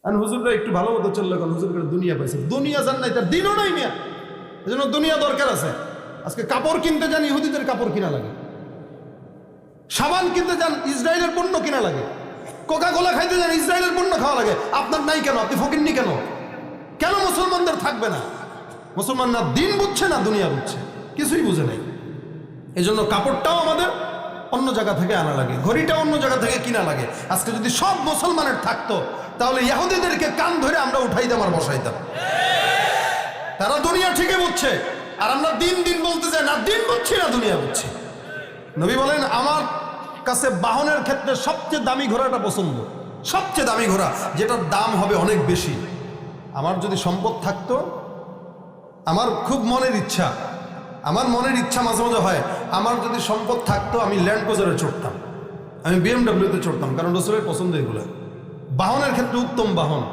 আর হুজুররা একটু ভালো মতো চললে এখন হুজুর করে দুনিয়া পাইছে, দুনিয়া জান নাই, তার দিনও নাই মিয়া। এই জন্য দুনিয়া দরকার আছে। আজকে কাপড় কিনতে যান, ইহুদিদের কাপড় কিনা লাগে। সাবান কিনতে যান, ইসরায়েলের পণ্য কিনা লাগে। কোকা কোলা খাইতে যান, ইসরায়েলের পণ্য খাওয়া লাগে। আপনার নাই কেন? আপনি ফকিরনি কেন? কেন মুসলমানদের থাকবে না? মুসলমান না দিন বুঝছে না দুনিয়া বুঝছে, কিছুই বুঝে নাই। এই জন্য কাপড়টাও আমাদের অন্য জায়গা থেকে আনা লাগে, ঘড়িটাও অন্য জায়গা থেকে কিনা লাগে। আজকে যদি সব মুসলমানের থাকতো তাহলে ইহুদিদেরকে কান ধরে আমরা উঠাইতাম আর বসাইতাম। তারা দুনিয়া ঠিকই বুঝছে, আর আমরা দিন দিন বলতে চাই না, দিন বুঝছি না দুনিয়া বুঝছি। নবী বলেন, আমার কাছে বাহনের ক্ষেত্রে সবচেয়ে দামি ঘোড়াটা পছন্দ, সবচেয়ে দামি ঘোড়া যেটার দাম হবে অনেক বেশি। আমার যদি সম্পদ থাকতো, আমার খুব মনের ইচ্ছা, আমার মনের ইচ্ছা মাঝে মাঝে হয়, আমার যদি সম্পদ থাকতো আমি ল্যান্ড ক্রুজারে চড়তাম, আমি বিএমডব্লিউতে চড়তাম, কারণ রসুলের পছন্দ এগুলো। বাহনের ক্ষেত্রে উত্তম বাহন,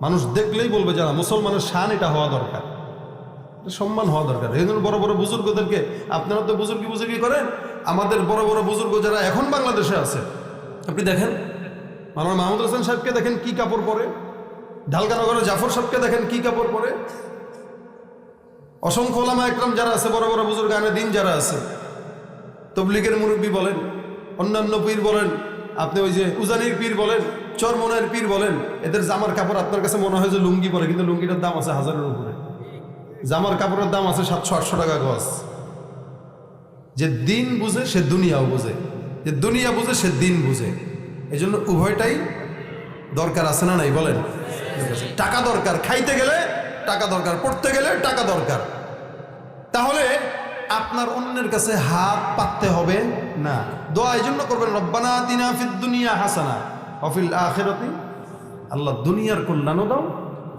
মানুষ দেখলেই বলবে যারা মুসলমানের শান এটা হওয়া দরকার, সম্মান হওয়া দরকার। এই জন্য বড় বড় বুজুর্গদেরকে, আপনারা তো বুজুর্গি করেন, আমাদের বড় বড় বুজুর্গ যারা এখন বাংলাদেশে আছে, আপনি দেখেন মাওলানা মাহমুদ হোসেন সাহেবকে দেখেন কি কাপড় পরে, ঢালকানগরের জাফর সাহেবকে দেখেন কি কাপড় পরে, অসংখ্য ওলামা একরাম যারা আছে, বড় বড় বুজুর্গ আনে দিন যারা আছে, তবলিগের মুরব্বী বলেন, অন্যান্য পীর বলেন, আপনি ওই যে উজানির পীর বলেন, চরমনের পীর বলেন, এদের জামার কাপড় আপনার কাছে মনে হয় যে লুঙ্গি পরে, কিন্তু লুঙ্গিটার দাম আছে 1000-এর উপরে, জামার কাপড়ের দাম আছে 700-800 টাকা গজ। যে দিন বুঝে সে দুনিয়াও বুঝে, যে দুনিয়া বুঝে সে দিন বুঝে। এই জন্য উভয়টাই দরকার আছে না নাই বলেন? টাকা দরকার, খাইতে গেলে টাকা দরকার, পড়তে গেলে টাকা দরকার। তাহলে আপনার অন্যের কাছে হাত পাততে হবে না। দোয়া এই জন্য করবেন, রব্বানা আতিনা ফিদ দুনিয়া হাসানা ওয়া ফিল আখিরাতি, আল্লাহ দুনিয়ার কল্যাণও দাও,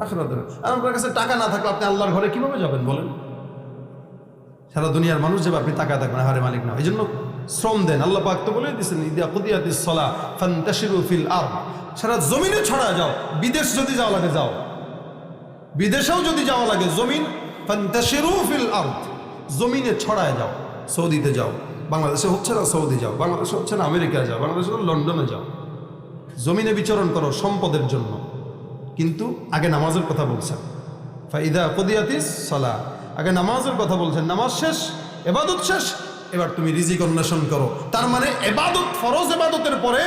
আখিরাতের। আর আপনার কাছে টাকা না থাকলে আপনি আল্লাহর ঘরে কিভাবে যাবেন বলেন? সারা দুনিয়ার মানুষ যাবে, আপনি টাকা থাকবেন, হারে মালিক না। এই জন্য শ্রম দেন। আল্লাহ পাক তো বলে দিয়েছেন, ইদা কুদিয়াতিস সালাহ ফান্তাশিরু ফিল আরদ, সারা জমিনে ছড়া যাও। বিদেশ যদি যাওয়া লাগে যাও, বিদেশেও যদি যাওয়া লাগে জমিন, ফান্তাশিরু ফিল আরদ, জমিনে ছড়ায় যাও। সৌদিতে যাও, বাংলাদেশে হচ্ছে না সৌদি যাও, বাংলাদেশে হচ্ছে না আমেরিকা যাও, বাংলাদেশে লন্ডনে যাও, জমিনে বিচরণ করো সম্পদের জন্য। কিন্তু আগে নামাজের কথা বলছেন, ফাইদা কুদিয়াতিস সালাহ, আগে নামাজের কথা বলছেন, নামাজ শেষ, ইবাদত শেষ, এবার তুমি রিজিক অন্বেষণ করো। তার মানে ইবাদত, ফরজ ইবাদতের পরে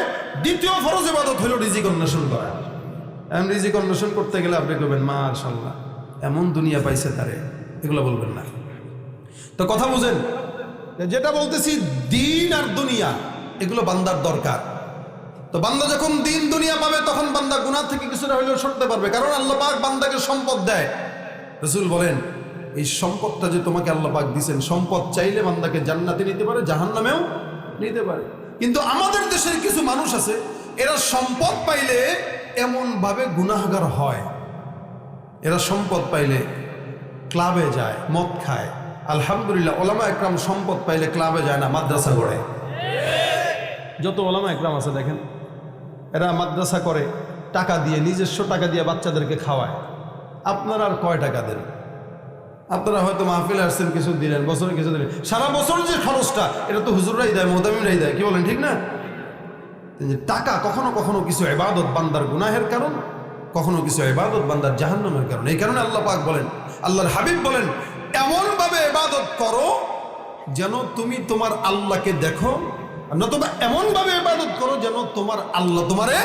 দ্বিতীয় ফরজ ইবাদত হলো রিজিক অন্বেষণ করা। এমন রিজিক অন্বেষণ করতে গেলে আপনি বলবেন মাশাআল্লাহ এমন দুনিয়া পাইছে তারে, এগুলো বলবেন না। তো কথা বুঝেন, যেটা বলতেছি দিন আর দুনিয়া এগুলো বান্দার দরকার। তো বান্দা যখন দিন দুনিয়া পাবে তখন বান্দা গুনাহ থেকে কিছুটা হলেও সরতে পারবে, কারণ আল্লাহ পাক বান্দাকে সম্পদ দেয়। রাসূল বলেন, এই সম্পদটা যে তোমাকে আল্লাহ পাক দিয়েছেন, সম্পদ চাইলে বান্দাকে জান্নাতে নিতে পারে, জাহান্নামেও নিতে পারে। কিন্তু আমাদের দেশের কিছু মানুষ আছে, এরা সম্পদ পাইলে এমন ভাবে গুনাহগার হয়, এরা সম্পদ পাইলে ক্লাবে যায়, মদ খায়। আলহামদুলিল্লাহ, ওলামা একরাম সম্পদ পাইলে ক্লাবে যায় না, মাদ্রাসা গড়ে। যত ওলামা একরাম আছে দেখেন, এরা মাদ্রাসা করে, টাকা দিয়ে, নিজস্ব টাকা দিয়ে বাচ্চাদেরকে খাওয়ায়। আপনারা আর কয় টাকা দেন? আপনারা হয়তো মাহফিল আসছেন, কিছু দিলেন, বছরে কিছু দিলেন, সারা বছর যে খরচটা এটা তো হুজুররাই দেয়, মোহতামিমরাই দেয়, কি বলেন ঠিক না? টাকা কখনো কখনো কিছু ইবাদত বান্দার গুনাহের কারণ, কখনো কিছু ইবাদত বান্দার জাহান্নামের কারণ। এই কারণে আল্লাহ পাক বলেন, আল্লাহর হাবিব বলেন, এমন ভাবে ইবাদত করো যেন তুমি তোমার আল্লাহকে দেখো, নতুবা এমন ভাবে ইবাদত করো যেন তোমার আল্লাহ তোমারে।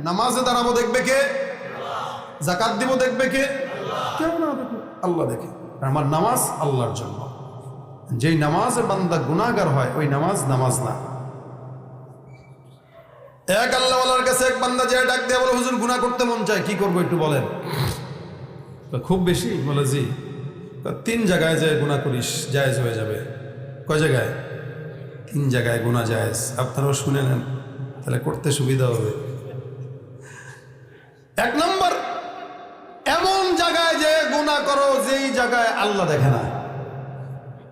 নামাজে দাঁড়াবো দেখবে কে? যাকাত দিব দেখবে কে? কেউ না দেখে, আল্লাহ দেখে। আমার নামাজ আল্লাহর জন্য। যেই নামাজে বান্দা গুনাহগার হয় ওই নামাজ নামাজ না। এক আল্লাহওয়ালার কাছে এক বান্দা যায়, ডাক দিয়ে বলে, হুজুর গুনাহ করতে মন চায়, কি করবো একটু বলেন। খুব বেশি? বলে জি, 3 জায়গায় যে গুনাহ করিস জায়েজ হয়ে যাবে। কয় জায়গায়? 3 জায়গায় গুনাহ জায়েজ। আপনারাও শুনে নেন, তাহলে করতে সুবিধা হবে। 1 নম্বর, এমন জায়গায় যে গুনাহ করো যেই জায়গায় আল্লাহ দেখে না।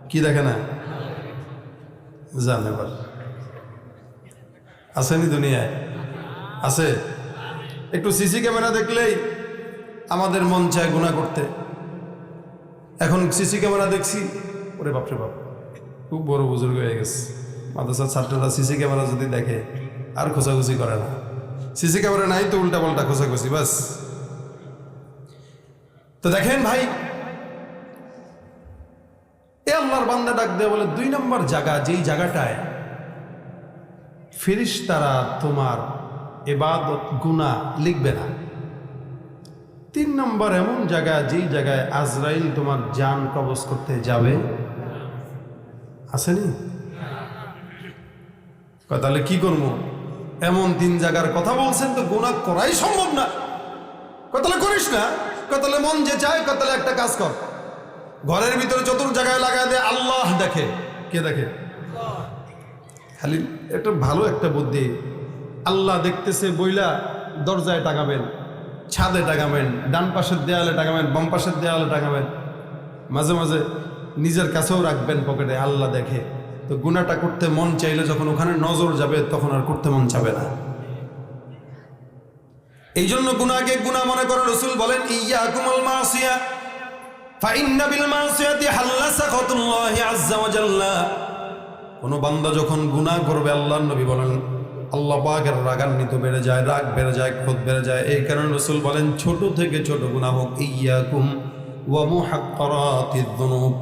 কি দেখে না? জান এবার আসেনি দুনিয়ায়? আছে? একটু সিসি ক্যামেরা দেখলেই আমাদের মন চায় গুনাহ করতে। এখন সিসি ক্যামেরা দেখছি, ওরে বাপরে বাপ, খুব বড় বুজুর্গ হয়ে গেছে। মাদ্রাসার ছাত্ররা সিসি ক্যামেরা যদি দেখে আর খোঁচাখুচি করে না, সিসি ক্যামেরা নাই তো উল্টা পাল্টা খোঁচাখুচি বাস। তো দেখেন ভাই, এ আল্লাহর বান্দা ডাক দেয়া বলে 2 নম্বর জায়গা, যেই জায়গাটায় ফেরেশতারা তোমার ইবাদত গুনাহ লিখবে না। 3 নম্বর এমন জায়গা, যেই জায়গায় আজরাইল তোমার জান কবজ করতে যাবে, আসেনি? তাহলে কি করবো? এমন 3 জায়গার কথা বলছেন, তো গুনাহ করাই সম্ভব না। তাহলে করিস না। তাহলে মন যে চায়, তাহলে একটা কাজ কর, ঘরের ভিতরে চতুর জায়গায় লাগায় দে, আল্লাহ দেখে। কে দেখে? খালি একটা ভালো একটা বুদ্ধি, আল্লাহ দেখতেছে বইলা দরজায় টাঙাবেন, ছাদে টাঙাবেন, ডান পাশের দেয়ালে টাঙাবেন, বাম পাশের দেয়ালে টাঙাবেন, মাঝে মাঝে নিজের কাছেও রাখবেন পকেটে, আল্লাহ দেখে। তো গুনাহটা করতে মন চাইলে যখন ওখানে নজর যাবে, তখন আর করতে মন চাবে না। এই জন্য গুনাহকে গুনাহ মনে করে রাসূল বলেন, ইয়াকুমুল মাসিয়া ফাইন্না বিল মাসিয়াতি হাল্লা সাখাতুল্লাহি আযজা ওয়া জাল্লা। কোন বান্দা যখন গুনাহ করবে, আল্লাহর নবী বলেন আল্লাহ পাকের রাগান্বিত বেড়ে যায়, রাগ বেড়ে যায়, ক্রোধ বেড়ে যায়। এই কারণে রাসূল বলেন, ছোট থেকে ছোট গুনাহ হোক, ইয়াকুম ওয়া মুহাক্কারাতিয যুনুব,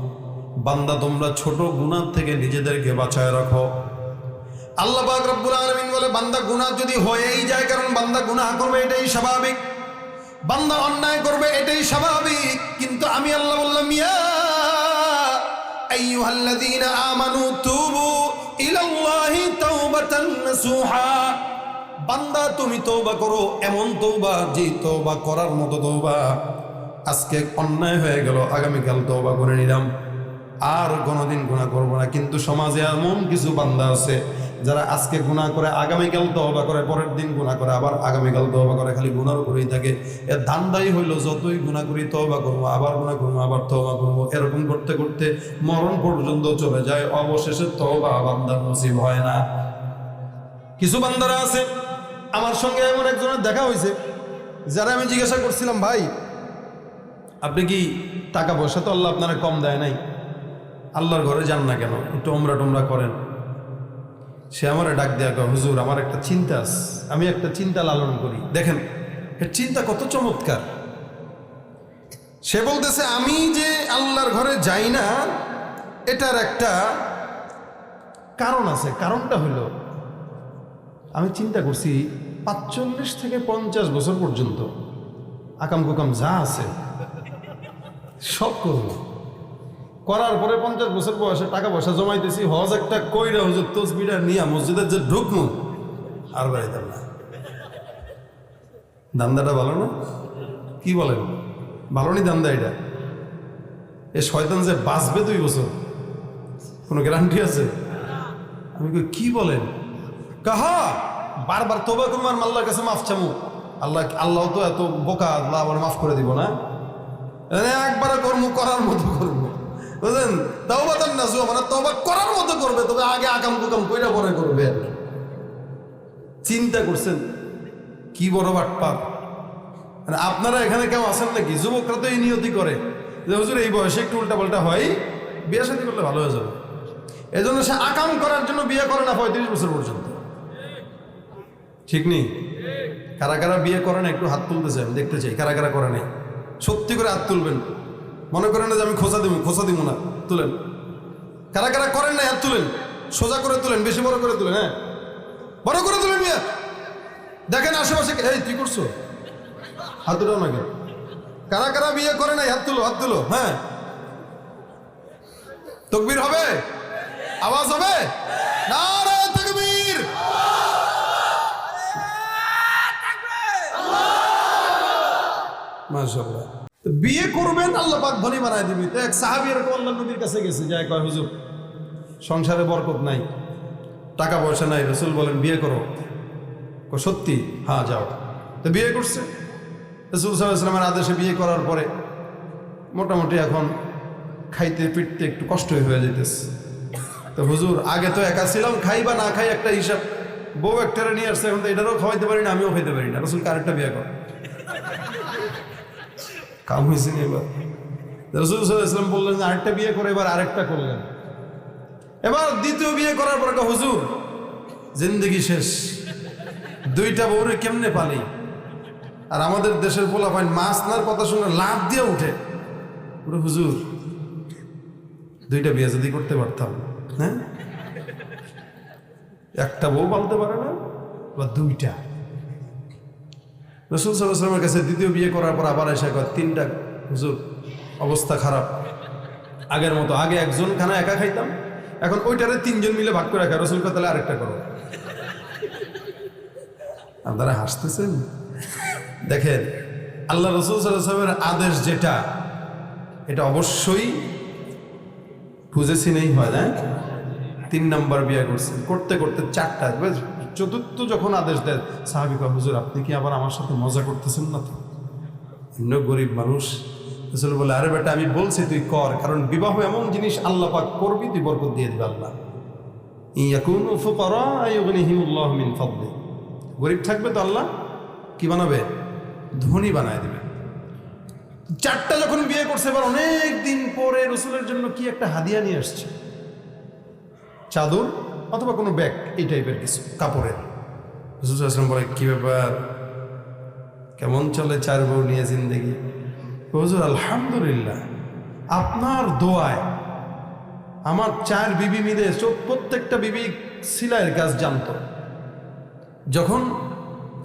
বান্দা তোমরা ছোট গুনাহ থেকে নিজেদেরকে বাঁচায় রাখো। আল্লাহ পাক রব্বুল আলামিন বলে, বান্দা গুনাহ যদি হয়েই যায়, কারণ বান্দা গুনাহ করবে এটাই স্বাভাবিক, বান্দা অন্যায় করবে এটাই স্বাভাবিক, কিন্তু আমি আল্লাহ বললাম, ইয়া আইয়ুহাল্লাযীনা আমানু তুবু ইলাল্লাহি তাওবাতান নাসুহা। বান্দা তুমি তওবা করো, এমন তওবা যে তওবা করার মতো তওবা। আজকে অন্যায় হয়ে গেল, আগামীকাল তওবা করে নিলাম, আর কোনোদিন গুনাহ করব না। কিন্তু সমাজে এমন কিছু বান্দা আছে যারা আজকে গুনাহ করে, আগামীকাল তওবা করে, পরের দিন গুনাহ করে, আবার আগামীকাল তওবা করে, খালি গুনাহর উপরেই থাকে। এর ধান্দাই হইল যতই গুনাহ করি তওবা করবো, আবার গুনাহ করবো, আবার তওবা করবো, এরকম করতে করতে মরণ পর্যন্ত চলে যায়, অবশেষে তওবা বান্দার নসিব হয় না। কিছু বান্দারা আছে, আমার সঙ্গে এমন একজনের দেখা হয়েছে, যারা আমি জিজ্ঞাসা করছিলাম, ভাই আপনি কি টাকা পয়সা তো আল্লাহ আপনারা কম দেয় নাই, আল্লাহর ঘরে যান না কেন, একটু ওমরা টোমরা করেন? সে আমার ডাক দেয়া কয়, হুজুর আমার একটা চিন্তা আছে, আমি একটা চিন্তা লালন করি। দেখেন এর চিন্তা কত চমৎকার। সে বলতেছে, আমি যে আল্লাহর ঘরে যাই না, এটার একটা কারণ আছে। কারণটা হলো, আমি চিন্তা করছি 45 থেকে 50 বছর পর্যন্ত আকাম কুকাম যা আছে সব করবো, করার পরে 50 বছর বয়সে টাকা পয়সা জমাইতেছি, হজ একটা কইরা হুজুর তসবিটা নিয়া মসজিদের যে ঢুকমু, আর বাড়িতাম না। দান্দাটা ভালো না? কি বলেন? ভালো নি দান্দা এটা? এ শয়তান যে বাঁচবে 2 বছর, কোনো গ্যারান্টি আছে? আমি কি বলেন? কাহা বারবার তওবা করবো আর আল্লাহর কাছে মাফ চামু, আল্লাহ তো এত বোকা, আল্লাহ আবার মাফ করে দিব না? একবার করবো, করার মতো করবো, বুঝলেন? তাওবাতান নাসুহা মানে তওবা করার মতো করবে, তবে আগে আকাম কুকাম কইরা পরে করবে। চিন্তা করছেন কি বড় বাটপার? মানে আপনারা এখানে কেউ আছেন নাকি? যুবকরা তো এই নিয়তি করে যে হুজুর এই বয়সে একটু উল্টা পাল্টা হয়, বিয়ে শাদী করলে ভালো হয়ে যাবে। এই জন্য সে আকাম করার জন্য বিয়ে করে না 35 বছর পর্যন্ত। ঠিক নেই? কারা কারা বিয়ে করে না একটু হাত তুলতে চাই, আমি দেখতে চাই কারা কারা করে নাই। সত্যি করে হাত তুলবেন, মনে করেন না যে আমি খোঁচা দিব না, তুলেন। কারা কারা করেন না হাত তুলেন, সোজা করে তুলেন, বেশি বড় করে তুলেন, হ্যাঁ বড় করে তুলেন। বিয়ে দেখেন আশেপাশে, এই তুই করছো, হাত তুলো নাকি? কারা কারা বিয়ে করে নাই হাত তুলো, হাত তুলো। হ্যাঁ, তাকবীর হবে, আওয়াজ হবে, নারে তাকবীর। মাশাআল্লাহ। বিয়ে করবেন, আল্লাহ পাক ধনী বানায় দিবি। তো এক সাহাবী এরকম আল্লাহর নবীর কাছে গেছে, যায় কয় হুজুর সংসারে বরকত নাই, টাকা পয়সা নাই। রাসূল বলেন বিয়ে করো। সত্যি? হ্যাঁ যাও। তো বিয়ে করছে। রাসূল সাল্লাল্লাহু আলাইহি ওয়াসাল্লামের আদেশে বিয়ে করার পরে মোটামুটি এখন খাইতে পিটতে একটু কষ্ট হয়ে যেতেছে। তো হুজুর আগে তো একা ছিলাম, খাই বা না খাই একটা হিসাব, বউ একটারে নিয়ে আসছে, এখন তো এটারও খাওয়াইতে পারি না, আমিও খাইতে পারি না। রাসূল আরেকটা বিয়ে কর, কাম হয়েছে না এবার। রাসূল সাল্লাল্লাহু আলাইহি ওয়াসাল্লাম বললেন আরেকটা বিয়ে করে, এবার আরেকটা করলেন। এবার দ্বিতীয় বিয়ে করার পরে হুজুর জিন্দেগি শেষ, দুইটা বউরে কেমনে পালি? আর আমাদের দেশের পোলাপাইন মাছ নার কথা শুনে লাভ দিয়ে উঠে, পুরো হুজুর দুইটা বিয়ে যদি করতে পারতাম, হ্যাঁ একটা বউ পালতে পারে না বা দুইটা। রাসূল সাল্লাল্লাহু আলাইহি ওয়াসাল্লামের কাছে দ্বিতীয় বিয়ে করার পর আবার এসে কয় তিনটা, হুজুর অবস্থা খারাপ, আগের মতো আগে একজন খানা একা খাইতাম, এখন ওইটারে তিনজন মিলে ভাগ করে খায়। রাসূল কয় তাহলে আরেকটা করো। আপনারা হাসতেছেন? দেখেন আল্লাহ রাসূল সাল্লাল্লাহু আলাইহি ওয়াসাল্লামের আদেশ যেটা, এটা অবশ্যই বুঝেছি নেই হয় না। 3 নাম্বার বিয়ে করছেন, করতে করতে 4টা, চতুর্থ যখন আদেশ দেয় সাহাবী কয় হুজুর আপনি কি আবার আমার সাথে মজা করতেছেন না তো? অন্য গরিব মানুষ। রাসূল বলে আরে বেটা আমি বলছি তুই কর, কারণ বিবাহ এমন জিনিস আল্লাহ পাক করবি, তুই বরকত দিয়ে দিবে আল্লাহ। ইয়াকুনু ফুকারা ইউগনিহিমুল্লাহু মিন ফাদলি, গরিব থাকবে তো আল্লাহ কি বানাবে? ধনী বানায় দিবে। 4টা যখন বিয়ে করছে, এবার অনেক দিন পরে রাসূলের জন্য কি একটা হাদিয়া নিয়ে আসছে, চাদর অথবা কোনো ব্যাগ, এই টাইপের কিছু কাপড়ের। রাসূল সাল্লাল্লাহু আলাইহি ওয়াসাল্লাম বলে কি ব্যাপার, কেমন চলে 4 বউ নিয়ে জিন্দেগি? হুজুর আলহামদুলিল্লাহ, আপনার দোয়ায় আমার 4 বিবি মিলে প্রত্যেকটা বিবি সিলাইয়ের কাজ জানতো। যখন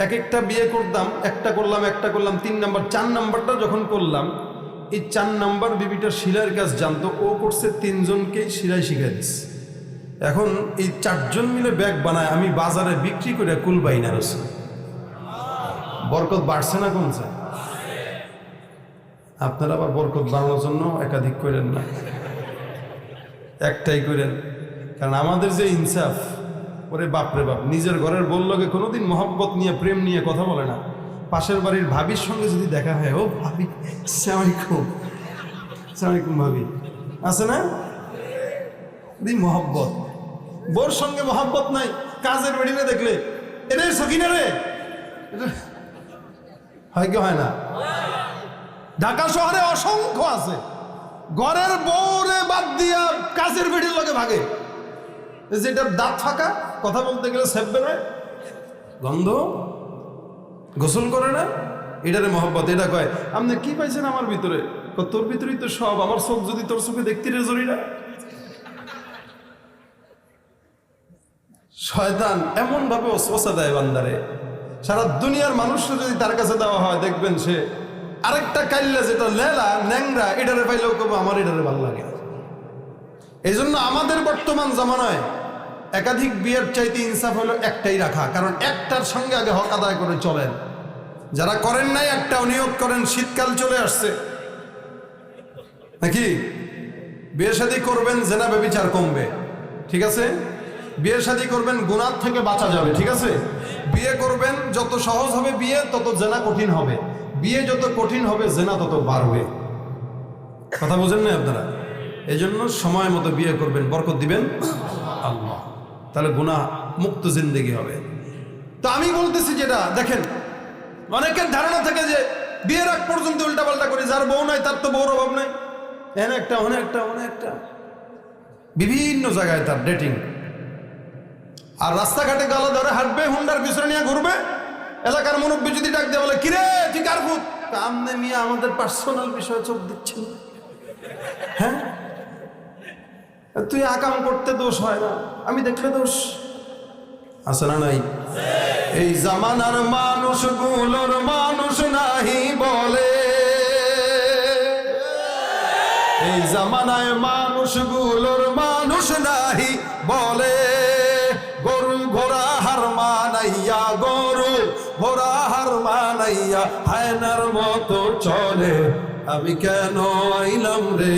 এক একটা বিয়ে করতাম, একটা করলাম 3 নাম্বার, 4 নাম্বারটা যখন করলাম, এই 4 নাম্বার বিবিটা সিলাইয়ের কাজ জানতো, ও করছে 3 জনকেই সিলাই শিখাই দিচ্ছে। এখন এই 4 জন মিলে ব্যাগ বানায়, আমি বাজারে বিক্রি করে কুল পাই না। রাসূল বরকত বাড়ছে না কমছে? আপনারা আবার বরকত বাড়ানোর জন্য একাধিক করেন না, একটাই করেন। কারণ আমাদের যে ইনসাফ, ওরে বাপরে বাপ, নিজের ঘরের বললোকে কোনোদিন মহব্বত নিয়ে প্রেম নিয়ে কথা বলে না। পাশের বাড়ির ভাবির সঙ্গে যদি দেখা হয়, ও ভাবি সালামালাইকুম ভাবি, আছে না মহব্বত। বোর সঙ্গে মহব্বত নাই, কাজের বেড়িয়ে দেখলে এরে সকিনা রে, হয় কি হয় না? ঢাকা শহরে অসংখ্য আছে, ঘরের বউরে বাদ দিয়া কাজের বেড়ির লগে ভাগে, যেটা দাঁত ফাঁকা, কথা বলতে গেলে সেভবে না, গন্ধ, গোসল করে না, এটারে মহব্বত। এটা কয় আপনি কি পাইছেন আমার ভিতরে? তোর ভিতরেই তো সব, আমার চোখ যদি তোর চোখে দেখতে রে জরি না। শয়তান এমন ভাবে ওসওয়াসা দেয় বান্দারে, সারা দুনিয়ার মানুষরা যদি তার কাছে দেওয়া হয়, দেখবেন সে আরেকটা কাইল্লা যেটা লেলা ন্যাংরা, এটারে পাইলেও কবে আমার এটারে ভালো লাগে। এই জন্য আমাদের বর্তমান জামানায় একাধিক বিয়ের চাইতে ইনসাফ হলো একটাই রাখা, কারণ একটার সঙ্গে আগে হক আদায় করে চলেন। যারা করেন নাই একটাও নিয়োগ করেন, শীতকাল চলে আসছে নাকি? বিয়ে শাদী করবেন, জেনা ব্যভিচার কমবে, ঠিক আছে? বিয়ে শাদী করবেন, গুনাহ থেকে বাঁচা যাবে, ঠিক আছে? বিয়ে করবেন, যত সহজ হবে বিয়ে তত জেনা কঠিন হবে, বিয়ে যত কঠিন হবে জেনা তত বাড়বে। কথা বোঝেন না আপনারা? এই জন্য সময় মতো বিয়ে করবেন, বরকত দিবেন আল্লাহ, তাহলে গুনাহ মুক্ত জিন্দেগি হবে। তো আমি বলতেছি যেটা, দেখেন অনেকের ধারণা থাকে যে বিয়ের আগ পর্যন্ত উল্টাপাল্টা করি, যার বউ নাই তার তো বউর অভাব নাই, অনেকটা বিভিন্ন জায়গায় তার ডেটিং, আর রাস্তাঘাটে গালা ধরে হাঁটবে, হুন্ডার পিছনে নিয়ে ঘুরবে। এলাকার মুরব্বী যদি ডাক দিয়ে বলে কিরে তুই কার ভূত, আমনে মিয়া আমাদের পার্সোনাল বিষয়ে চোখ দিচ্ছেন, হ্যাঁ তুই আকাম করতে দোষ হয় না, আমি দেখলে দোষ আছে না নাই? এই জামানার মানুষগুলোর মানুষ নাহি বলে, এই জামানায় মানুষগুলোর মানুষ নাহি বলে, গরু ঘোড়া হার মানাইয়া, গরু ঘোড়া হার মানাইয়া হায়নার মতো চলে, আমি কেন আইলাম রে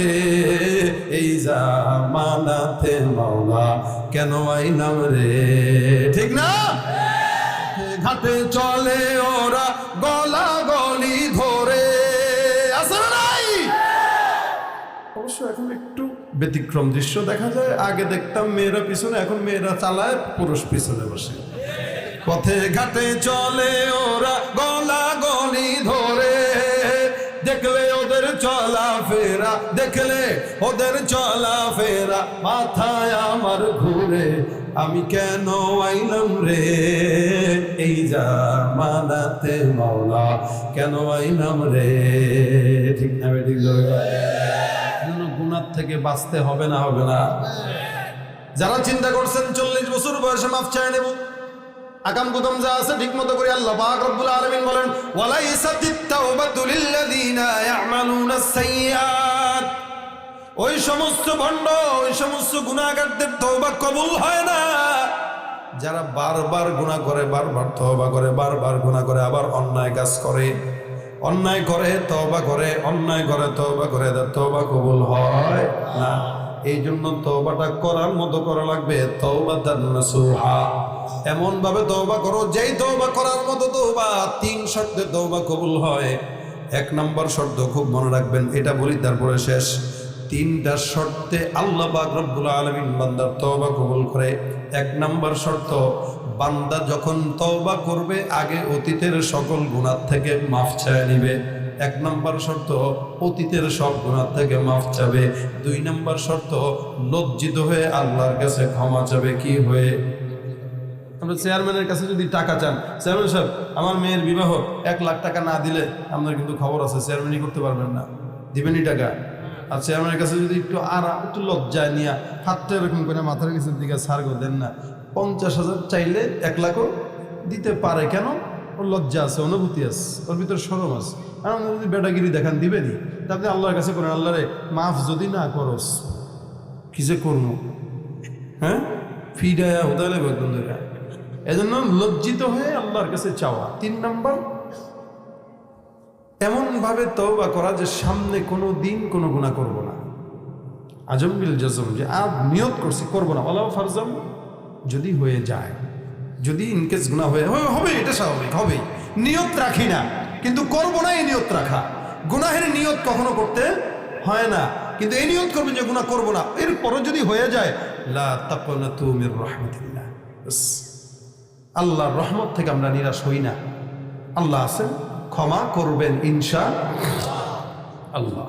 এই জামানাতে মাওলা, কেন আইলাম রে? ঠিক না? ঘাটে চলে ওরা গলা গলি ধরে, আছে না নাই? অবশ্য এখন একটু ব্যতিক্রম দৃশ্য দেখা যায়, আগে দেখতাম মেয়েরা পিছনে, এখন মেয়েরা চালায়, পুরুষ পিছনে বসে। পথে ঘাটে চলে ওরা গলা গলি ধরে, দেখলে ওদের চলা ফেরা মাথায় আমার ঘুরে, আমি কেন আইলাম রে এই জামানাতে মাওলা, কেন আইলাম রে। ঠিক না বেঠিক? গুনাহ থেকে বাঁচতে হবে না? হবে না? যারা চিন্তা করছেন 40 বছর বয়সে মাফ চাই নেব, আকাম কুদম যা আছে ঠিক মতো করে, আল্লাহ পাক রব্বুল আলামিন বলেন ওয়ালাইসাতিত তাওবাতু লিল্লাযিনা ইয়ামালুনাস সাইয়্যাত। ওই সমস্ত ভণ্ড, ওই সমস্ত গুনাহগারদের তওবা কবুল হয় না যারা বারবার গুনাহ করে, বারবার তওবা করে, বারবার গুনাহ করে, আবার অন্যায় কাজ করে, অন্যায় করে তওবা করে, অন্যায় করে তওবা করে, তার তওবা কবুল হয় না। এই জন্য তওবাটা করার মতো করা লাগবে, তাওবাতান নাসুহা। এমন ভাবে তওবা করো যেই তওবা করার মতো তওবা। 3 শর্তে তওবা কবুল হয়। 1 নম্বর শর্ত খুব মনে রাখবেন, এটা বলি তারপরে শেষ। 3টা শর্তে আল্লাহ পাক রব্বুল আলামিন বান্দার তওবা কবুল করে। 1 নম্বর শর্ত, বান্দা যখন তওবা করবে আগে অতীতের সকল গুনাহ থেকে মাফ চেয়ে নিবে। 1 নম্বর শর্ত, অতীতের সব গুনাহ থেকে মাফ চাবে। 2 নম্বর শর্ত, লজ্জিত হয়ে আল্লাহর কাছে ক্ষমা চাবে। কি হয়ে? আমরা চেয়ারম্যানের কাছে যদি টাকা চান, চেয়ারম্যান সাহেব আমার মেয়ের বিবাহ, 1 লাখ টাকা না দিলে আপনার কিন্তু খবর আছে, চেয়ারম্যানই করতে পারবেন না, দিবেনই টাকা। আর চেয়ারম্যানের কাছে যদি একটু লজ্জায় নিয়ে হাতটা এরকম করে মাথার কিছুর দিকে সার্গ দেন না, 50,000 চাইলে 1 লাখও দিতে পারে। কেন? ওর লজ্জা আছে, অনুভূতি আছে, ওর ভিতরে শরম আছে। আর আপনি যদি বেটাগিরি দেখান, দিবেনি। তা আপনি আল্লাহর কাছে করেন, আল্লাহ রে মাফ যদি না করস কি যে করবো, হ্যাঁ ফিডায়া হতে লাগবে একদম দেখা। এজন্য লজ্জিত হয়ে আল্লাহর কাছে চাওয়া। 3 নম্বর, এমন ভাবে তওবা করা যে সামনে কোনো দিন কোনো গুনাহ করব না। আজম বিল জজম, যে আজ নিয়ত করছি করব না, ওয়ালাউ ফারজাম, যদি হয়ে যায়, যদি ইনকেস গুনাহ হবে, এটা স্বাভাবিক হবেই, নিয়ত রাখি না কিন্তু করব না, এই নিয়ত রাখা। গুনাহের নিয়ত কখনো করতে হয় না, কিন্তু এই নিয়ত করবেন যে গুনাহ করব না। এরপরও যদি হয়ে যায়, লা তাকনাতু মির রাহমাতিল্লাহ, আল্লাহর রহমত থেকে আমরা নিরাশ হই না। আল্লাহ আছেন, ক্ষমা করবেন ইনশাআল্লাহ।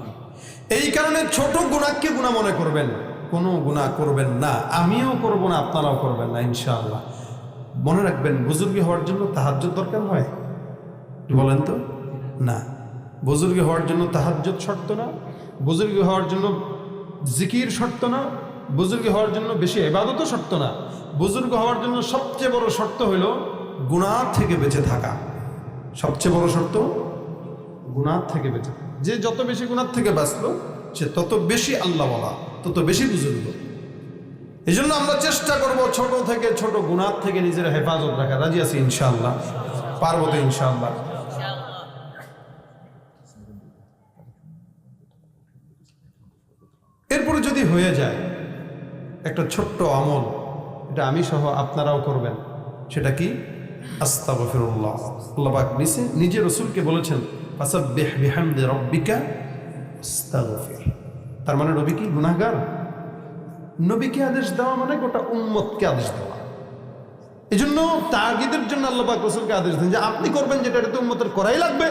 এই কারণে ছোট গুনাহকে গুনাহ মনে করবেন, কোনো গুনাহ করবেন না, আমিও করব না, আপনারাও করবেন না ইনশাআল্লাহ। মনে রাখবেন, বুজুর্গি হওয়ার জন্য তাহাজ্জুদ দরকার হয়? বলেন তো? না। বুজুর্গি হওয়ার জন্য তাহাজ্জুদ শর্ত না, বুজুর্গি হওয়ার জন্য জিকির শর্ত না, বুজুর্গি হওয়ার জন্য বেশি ইবাদতও শর্ত না। বুজুর্গ হওয়ার জন্য সবচেয়ে বড় শর্ত হইল গুনাহ থেকে বেঁচে থাকা। সবচেয়ে বড় শর্ত গুনাহ থেকে বেঁচে থাকা। যে যত বেশি গুনাহ থেকে বাঁচলো সে তত বেশি আল্লাহ বলা, তত বেশি বুজুর্গ। এই জন্য আমরা চেষ্টা করব ছোট থেকে ছোট গুনাহ থেকে নিজের হেফাজত রাখা। রাজি আছি ইনশাআল্লাহ? পারবো তো ইনশাআল্লাহ? এরপরে যদি হয়ে যায় একটা ছোট্ট আমল, এটা আমি সহ আপনারাও করবেন। সেটা কি? আস্তাগফিরুল্লাহ। আল্লাহ পাক নিজে রাসূলকে বলেছেন ফাসাব্বিহ বিহামদি রাব্বিকা আস্তাগফির। তার মানে নবী কি গুনাহগার? নবীকে আদেশ দেওয়া মানে গোটা উম্মতকে আদেশ দেওয়া। এই জন্য তাগিদের জন্য আল্লাহ পাক রাসূলকে আদেশ দেন যে আপনি করবেন যেটা, এটা তো উম্মতের করাই লাগবে।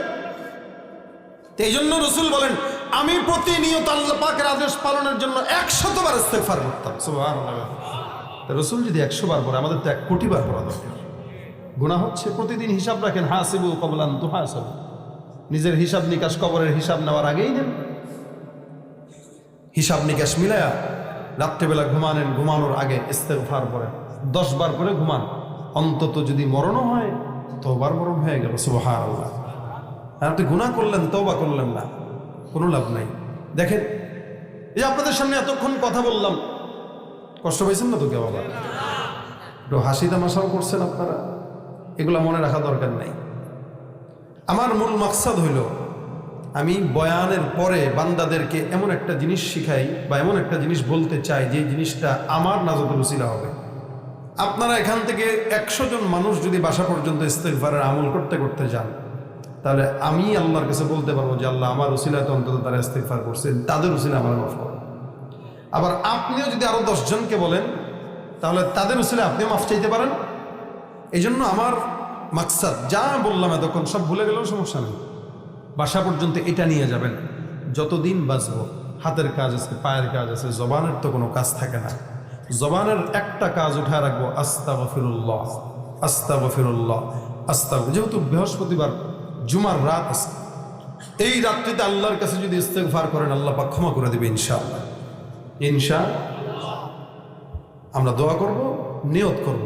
এই জন্য রাসূল বলেন আমি প্রতিনিয়ত আল্লাহ পাকের আদেশ পালনের জন্য 100 বার ইস্তেগফার করতাম। সুবহানাল্লাহ। রাসূল যদি 100 বার পড়ে, আমাদের তো 1 কোটি বার পড়া দরকার। গুনাহ হচ্ছে, প্রতিদিন হিসাব রাখেন, হাসিবু ক্বাবলা আন তুহাসাবু। নিজের হিসাব নিকাশ কবরের হিসাব নেওয়ার আগেই নেন। হিসাব নিকাশ মিলায়া রাত্রেবেলা ঘুমানোর আগে ইস্তেগফার পড়েন, 10 বার করে ঘুমান। অন্তত যদি মরণও হয়, তওবার মরণ হয়ে গেল। সুবহানাল্লাহ। আর আপনি গুনাহ করলেন, তওবা করলেন না, কোনো লাভ নাই। দেখেন, এই যে আপনাদের সামনে এতক্ষণ কথা বললাম, কষ্ট পাইছেন না তো কেউ? আবার একটু হাসি তামাশাও করছেন আপনারা, এগুলো মনে রাখা দরকার নাই। আমার মূল মাকসাদ হইল আমি বয়ানের পরে বান্দাদেরকে এমন একটা জিনিস শিখাই বা এমন একটা জিনিস বলতে চাই যে জিনিসটা আমার নাজাতের উসিলা হবে। আপনারা এখান থেকে 100 জন মানুষ যদি বাসা পর্যন্ত ইস্তেগফারের আমল করতে করতে যান, তাহলে আমি আল্লাহর কাছে বলতে পারবো যে আল্লাহ আমার উসিলাতে অন্তত তারা ইস্তেগফার করছেন, তাদের উসিলা আমার মাফ করেন। আবার আপনিও যদি আরো 10 জনকে বলেন, তাহলে তাদের উসিলা আপনিও মাফ চাইতে পারেন। এই জন্য আমার মাকসাদ, যা বললাম এতক্ষণ সব ভুলে গেলেও সমস্যা নেই, বাসা পর্যন্ত এটা নিয়ে যাবেন। যতদিন বাঁচবো হাতের কাজ আছে, পায়ের কাজ আছে, জবানের তো কোনো কাজ থাকে না। জবানের একটা কাজ উঠায় রাখবো, আস্তাগফিরুল্লাহ আস্তাগফিরুল্লাহ আস্তাগফির। যেহেতু বৃহস্পতিবার জুমার রাত আছে, এই রাত্রিতে আল্লাহর কাছে যদি ইস্তেগফার করেন আল্লাহ পাক ক্ষমা করে দেবে ইনশাআল্লাহ। ইনশাআল্লাহ আমরা দোয়া করব, নিয়ত করব,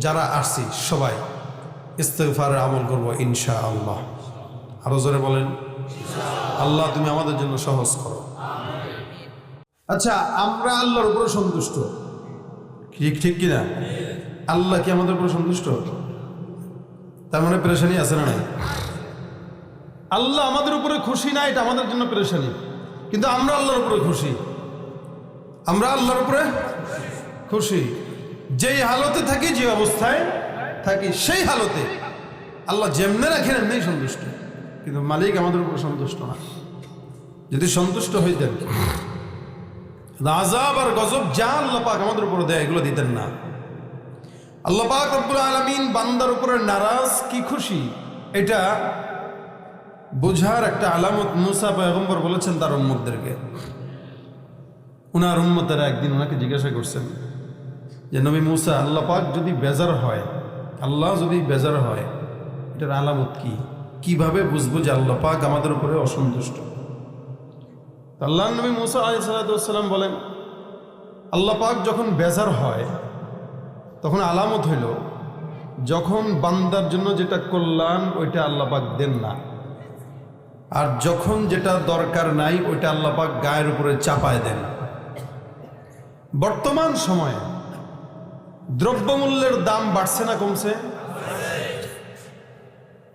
যারা আসছি সবাই ইস্তেগফারের আমল করব ইনশাআল্লাহ। আরো জোরে বলেন আল্লাহ তুমি আমাদের জন্য সহজ করো। আচ্ছা, আমরা আল্লাহর উপরে সন্তুষ্ট, ঠিক ঠিক কিনা? আল্লাহ কি আমাদের উপরে সন্তুষ্ট? তার মানে পেরেশানি আছে না নাই? আল্লাহ আমাদের উপরে খুশি না, এটা আমাদের জন্য পেরেশানি, কিন্তু আমরা আল্লাহর উপরে খুশি। আমরা আল্লাহর উপরে খুশি, যেই হালতে থাকি, যে অবস্থায় থাকি, সেই হালতে আল্লাহ যেমনে রাখেন এমনি সন্তুষ্ট, কিন্তু মালিক আমাদের উপরে সন্তুষ্ট না। যদি সন্তুষ্ট হইতেন, আযাব আর গজব যা আল্লাহ পাক আমাদের উপরে দেয় এগুলো দিতেন না। আল্লাহ পাক রব্বুল আলামিন বান্দার উপরে নারাজ কি খুশি, এটা বোঝার একটা আলামত মুসা পয়গম্বর বলেছেন তার উম্মতদেরকে। উনার উম্মতেরা একদিন ওনাকে জিজ্ঞাসা করছেন যে নবী মুসা, আল্লাহ পাক যদি বেজার হয়, আল্লাহ যদি বেজার হয় এটার আলামত কি, কিভাবে বুঝবো যে আল্লাহ পাক আমাদের উপরে অসন্তুষ্ট? আল্লাহ নবী মুসা আলাইহিস সালাম বলেন, আল্লাহ পাক যখন বেজার হয় তখন আলামত হইল যখন বান্দার জন্য যেটা কল্যাণ ওইটা আল্লাহ পাক দেন না, আর যখন যেটা দরকার নাই ওইটা আল্লাহ পাক গায়ের উপরে চাপায় দেন। বর্তমান সময়ে দ্রব্যমূল্যের দাম বাড়ছে না কমছে?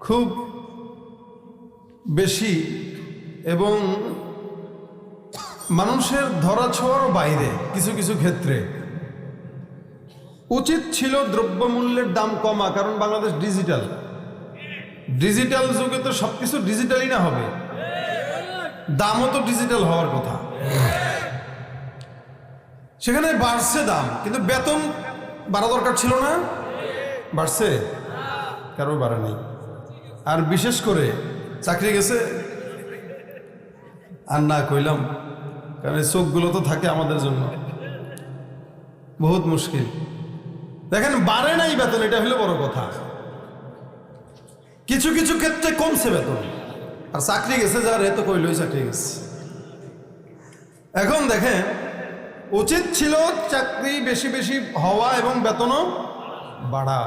খুব বেশি, এবং মানুষের ধরাছোঁয়ার বাইরে কিছু কিছু ক্ষেত্রে। উচিত ছিল দ্রব্যমূল্যের দাম কমা, কারণ বাংলাদেশ ডিজিটাল, ডিজিটাল যুগে তো সবকিছু ডিজিটালই না হবে, দামও তো ডিজিটাল হওয়ার কথা। সেখানে বাড়ছে দাম, কিন্তু বেতন বাড়া দরকার ছিল না, বাড়ছে? কারো বাড়ে নাই। আর বিশেষ করে চাকরি গেছে আর না কইলাম, কারণ এই চোখগুলো তো থাকে আমাদের জন্য বহুত মুশকিল। দেখেন বাড়ে নাই বেতন, এটা হলো বড় কথা। কিছু কিছু ক্ষেত্রে কমছে বেতন, আর চাকরি গেছে যার এত কইলই চাকরি গেছে। এখন দেখেন, উচিত ছিল চাকরি বেশি বেশি হওয়া এবং বেতনও বাড়া,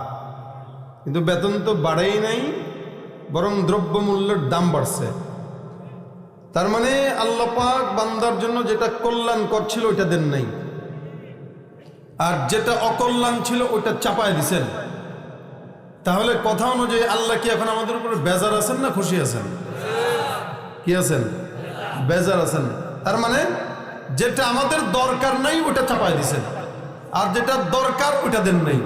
কিন্তু বেতন তো বাড়েই নাই, বরং দ্রব্যমূল্যের দাম বাড়ছে। তার মানে আল্লাহ পাক বান্দার জন্য যেটা কল্যাণ করছিল ওইটা দেন নাই, আর যেটা অকল্যাণ ছিল ওইটা চাপায় দিছেন। তাহলে কথা অনুযায়ী আল্লাহ কি এখন আমাদের উপরে বেজার আছেন না খুশি আছেন? কি আছেন? বেজার আছেন। তার মানে যেটা আমাদের দরকার নাই ওটা চাপায় দিছেন, আর যেটা দরকার ওটা দেন নাই।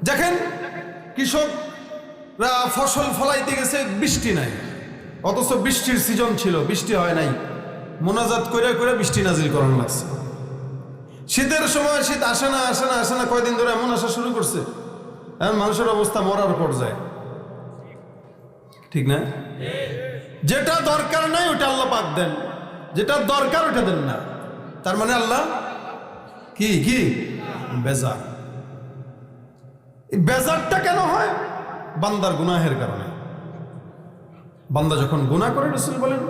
দেখেন, কৃষকরা ফসল ফলাইতে গেছে, বৃষ্টি নাই, অথচ বৃষ্টির সিজন ছিল, বৃষ্টি হয় নাই, মোনাজাত করে করে বৃষ্টি নাজিল করানো লাগছে। শীতের সময় শীত আসে না আসে না আসে না, কয়দিন ধরে এমন আসা শুরু করছে, এখন মানুষের অবস্থা মরার পর্যায়ে, ঠিক না? যেটা দরকার নাই ওটা আল্লাহ পাক দেন, যেটা দরকার ওটা দেন না। তার মানে আল্লাহ কি কি বেজার। বেজারটা কেন হয়? বান্দার গুনাহের কারণে। বান্দা যখন গুনাহ করে, রাসূল বলেন,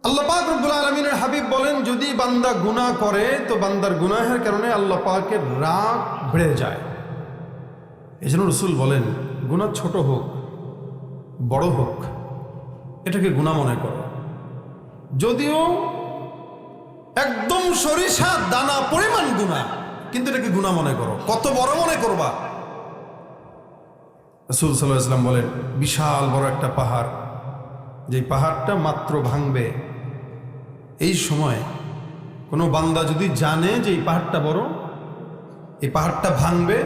আল্লাহ পাক রব্বুল আলামিনের হাবিব বলেন, যদি বান্দা গুনাহ করে তো বান্দার গুনাহের কারণে আল্লাহ পাকের রাগ বেড়ে যায়। এই জন্য রাসূল বলেন, গুনাহ ছোট হোক বড় হোক এটাকে গুনাহ মনে করো, যদিও একদম সরিষা দানা পরিমাণ গুনাহ, কিন্তু এটাকে গুনাহ মনে করো। কত বড় মনে করবা? রাসূল সাল্লাল্লাহু আলাইহি ওয়াসাল্লাম বলেন, বিশাল বড় একটা পাহাড়, যে পাহাড়টা মাত্র ভাঙবে, এই সময় কোনো বান্দা যদি জানে যে এই পাহাড়টা বড়, এই পাহাড়টা ভাঙবে,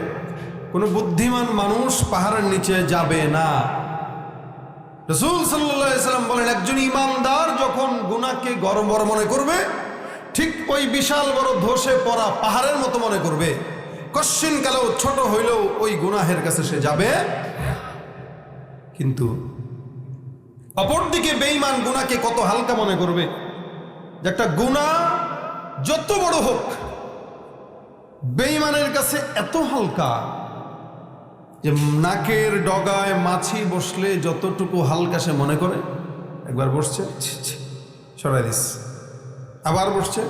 কোনো বুদ্ধিমান মানুষ পাহাড়ের নিচে যাবে না। রাসূল সাল্লাল্লাহু আলাইহি ওয়াসাল্লাম বলেন, একজন ইমানদার যখন গুনাহকে বড় মনে করবে, ঠিক ওই বিশাল বড় ধসে পড়া পাহাড়ের মতো মনে করবে। কশ্চিন কালেও ছোট হইলেও ওই গুনাহের কাছে সে যাবে। কিন্তু অপরদিকে বেঈমান গুনাহকে কত হালকা মনে করবে, যে একটা গুনাহ যত বড় হোক বেঈমানের কাছে এত হালকা যে নাকের ডগায় মাছি বসলে যতটুকু হালকা সে মনে করে, একবার বসছে সরাই দিস, আবার বসছে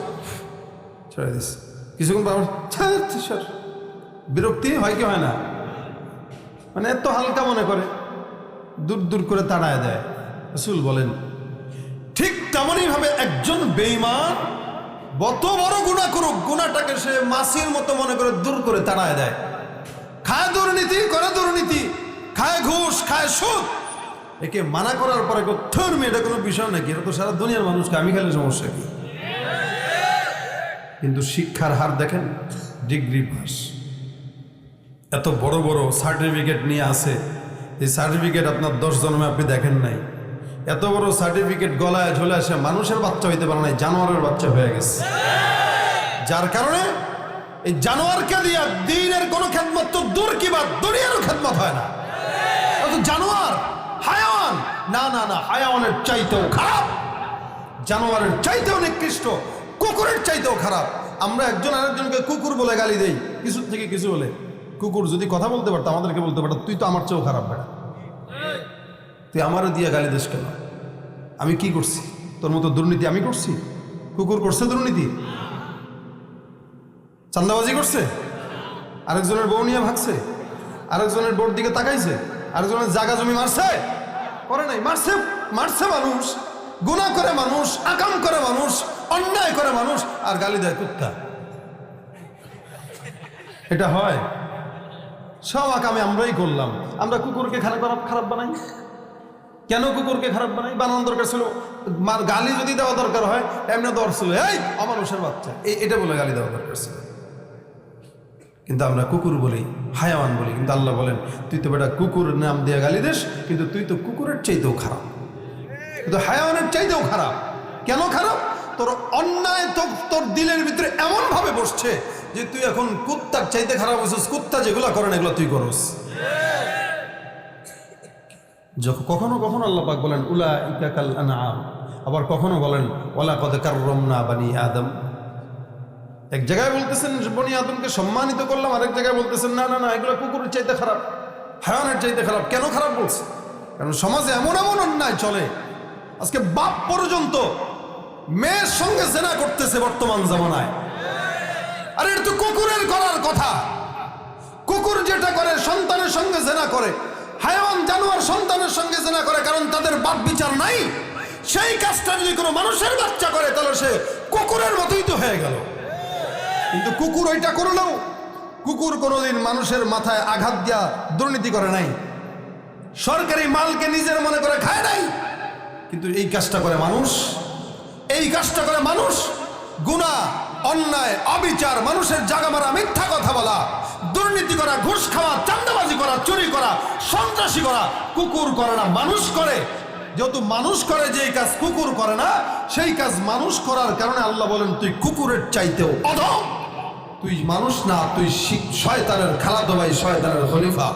সরাই দিস, কিছুক্ষণ পর বিরক্তি হয় কি হয় না? মানে এত হালকা মনে করে, দূর দূর করে তাড়ায় দেয়। রাসূল বলেন ঠিক তেমনই ভাবে একজন বেঈমান যত বড় গুনাহ করুক, গুনাহটাকে সে মাছির মতো মনে করে দূর করে তাড়ায় দেয়। খায় দুর্নীতি, করে দুর্নীতি, খায় ঘুষ, খায় সুদ, একে মানা করার পরে ধর্মী এটা কোনো বিষয় নাকি? এটা তো সারা দুনিয়ার মানুষকে, আমি খেলে সমস্যা কি? কিন্তু শিক্ষার হার দেখেন, ডিগ্রি পাস, এত বড় বড় সার্টিফিকেট নিয়ে আসে। এই সার্টিফিকেট আপনার 10 জন্মে আপনি দেখেন নাই। এত বড় সার্টিফিকেট গলায় ঝুলে আসে, মানুষের বাচ্চা হইতে পারে নাই, জানোয়ারের বাচ্চা হয়ে গেছে। যার কারণে এই জানোয়ারকে দিয়া দ্বীনের কোনো খেদমত তো দূর কি বাদ, দুনিয়ারও খেদমত হয় না। জানোয়ার, হায়াওয়ান, না না না, হায়াওয়ানের চাইতেও খারাপ, জানোয়ারের চাইতেও নিকৃষ্ট, কুকুরের চাইতেও খারাপ। আমরা একজন আরেকজনকে কুকুর বলে গালি দেই, কিছু থেকে কিছু হলে। কুকুর যদি কথা বলতে পারতো, আমাদেরকে বলতে পারতো তুই তো আমার চেয়েও খারাপ বেটা, তুই আমারও দিয়ে গালি দিস কেন? আমি কি করছি? তোর মতো দুর্নীতি আমি করছি? কুকুর করছে দুর্নীতি? চান্দাবাজি করছে? আরেকজনের বউ নিয়ে ভাগছে? আরেকজনের বউর দিকে তাকাইছে? আরেকজনের জায়গা জমি মারছে? করে নাই। মারছে, মারছে মানুষ, গুনাহ করে মানুষ, আকাম করে মানুষ, অন্যায় করে মানুষ, আর গালি দেয় কুত্তা। এটা হয়? সব আকামে আমরাই করলাম। আমরা কুকুরকে খারাপ বানাই কেন? কুকুরকে খারাপ বানাই, বানানোর দরকার ছিল, গালি যদি দেওয়া দরকার হয় এমনি দর ছিল, এই অমানুষের বাচ্চা, এটা বলে গালি দেওয়া দরকার ছিল। কিন্তু আমরা কুকুর বলি, হায়াওয়ান বলি। কিন্তু আল্লাহ বলেন তুই তো বেটা কুকুরের নাম দিয়ে গালি দিস, কিন্তু তুই তো কুকুরের চাইতেও খারাপ, কিন্তু হায়াওয়ানের চাইতেও খারাপ। কেন খারাপ? তোর অন্যায় তো তোর দিলের ভিতরে এমন ভাবে বসছে যে তুই এখন কুত্তার চাইতে খারাপ হচ্ছিস। কুত্তা যেগুলো করে না এগুলো তুই করস। কখনো কখনো আল্লাহ পাক বলেন উলাইকা কাল আনআম, আবার কখনো বলেন ওয়ালাকাদ কাররামনা বানি আদম। এক জায়গায় বলতেছেন বনি আদমকে সম্মানিত করলাম, আরেক জায়গায় বলতেছেন না না না, এগুলো কুকুরের চাইতে খারাপ, হায়াওয়ানের চাইতে খারাপ। কেন খারাপ বলছে? কারণ সমাজে এমন এমন অন্যায় চলে, আজকে বাপ পর্যন্ত মেয়ের সঙ্গে জেনা করতেছে বর্তমান জামানায়। আরে এটা তো কুকুরের করার কথা। কুকুর যেটা করে সন্তানের সঙ্গে জেনা করে, হায়াওয়ান জানোয়ার সন্তানের সঙ্গে জেনা করে, কারণ তাদের বাপ বিচার নাই। সেই কাজটা যদি কোনো মানুষের বাচ্চা করে তাহলে সে কুকুরের মতোই তো হয়ে গেল। কিন্তু কুকুর ওইটা করলেও, কুকুর কোনোদিন মানুষের মাথায় আঘাত দিয়া দুর্নীতি করে নাই, সরকারি মালকে নিজের মনে করে খায় নাই। কিন্তু এই কাজটা করে মানুষ, এই কাজটা করে মানুষ। গুনাহ, অন্যায়, অবিচার, মানুষের জায়গা মারা, মিথ্যা কথা বলা, দুর্নীতি করা, ঘুষ খাওয়া, চাঁদাবাজি করা, চুরি করা, সন্ত্রাসী করা কুকুর করে না, মানুষ করে। যেহেতু মানুষ করে যে কাজ কুকুর করে না, সেই কাজ মানুষ করার কারণে আল্লাহ বলেন তুই কুকুরের চাইতেও অধম। তুই মানুষ না, তুই শয়তানের খালাতো ভাই, শয়তানের খলিফা।